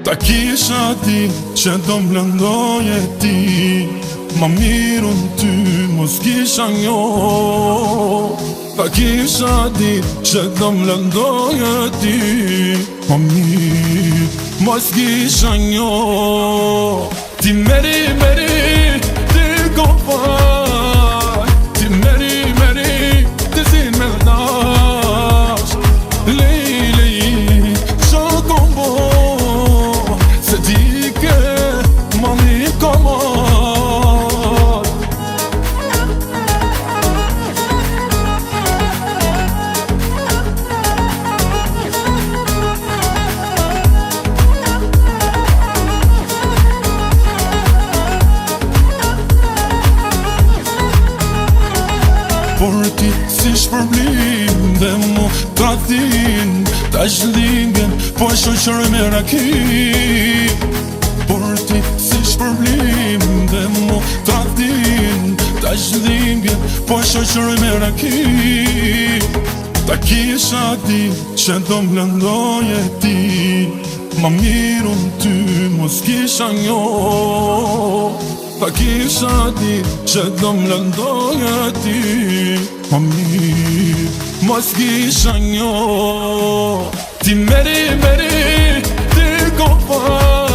Ta kisha ti që do m'lëndoje ti, ma mirën ty mos kisha njo. Ta kisha ti që do m'lëndoje ti, ma mirë mos kisha njo. Ti meri, ti ko faj, ti meri, ti zin me dash. Lej, qa kom bo, se ti ke mali komod. Por ti si shpërblim dhe mu tratin, ta shlingen po shoqër me raki. Por ti si shpërblim dhe mu tratin, ta shlingen po shoqër me raki. Ta kisha ti që do m'lëndoje ti, ma mirën ty mos kisha njo. Ta kisha ti që do m'lëndoje ti, ma mirë mos kisha njo. Ti meri, ti ko faj,